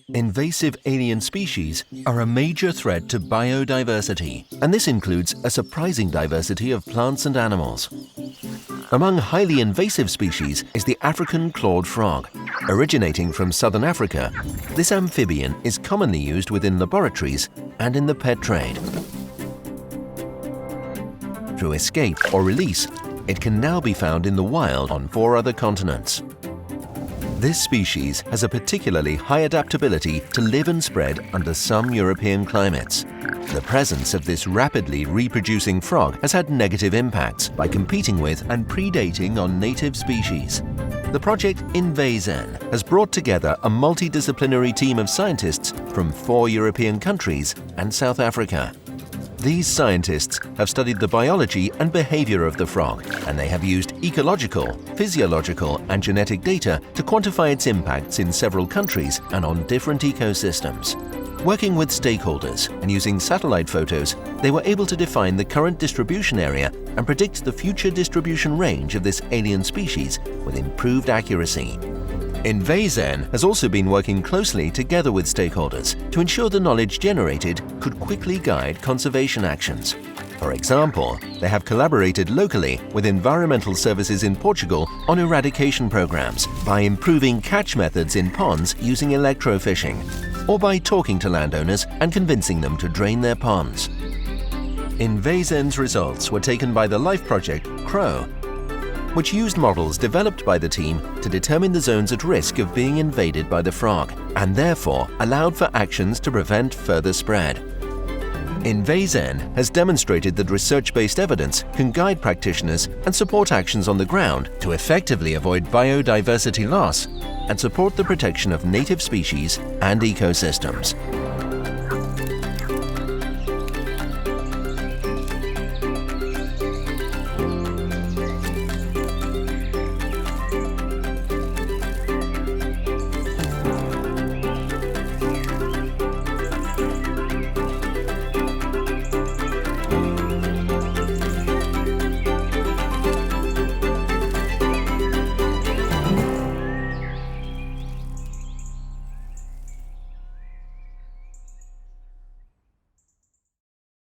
Invasive alien species are a major threat to biodiversity, and this includes a surprising diversity of plants and animals. Among highly invasive species is the African clawed frog. Originating from southern Africa, this amphibian is commonly used within laboratories and in the pet trade. Through escape or release, it can now be found in the wild on 4 other continents. This species has a particularly high adaptability to live and spread under some European climates. The presence of this rapidly reproducing frog has had negative impacts by competing with and predating on native species. The project InvaSen has brought together a multidisciplinary team of scientists from 4 European countries and South Africa. These scientists have studied the biology and behavior of the frog, and they have used ecological, physiological, and genetic data to quantify its impacts in several countries and on different ecosystems. Working with stakeholders and using satellite photos, they were able to define the current distribution area and predict the future distribution range of this alien species with improved accuracy. InvaSen has also been working closely together with stakeholders to ensure the knowledge generated could quickly guide conservation actions. For example, they have collaborated locally with environmental services in Portugal on eradication programs by improving catch methods in ponds using electrofishing, or by talking to landowners and convincing them to drain their ponds. InvaSen's results were taken by the LIFE project CROW, which used models developed by the team to determine the zones at risk of being invaded by the frog, and therefore allowed for actions to prevent further spread. InvaSen has demonstrated that research-based evidence can guide practitioners and support actions on the ground to effectively avoid biodiversity loss and support the protection of native species and ecosystems.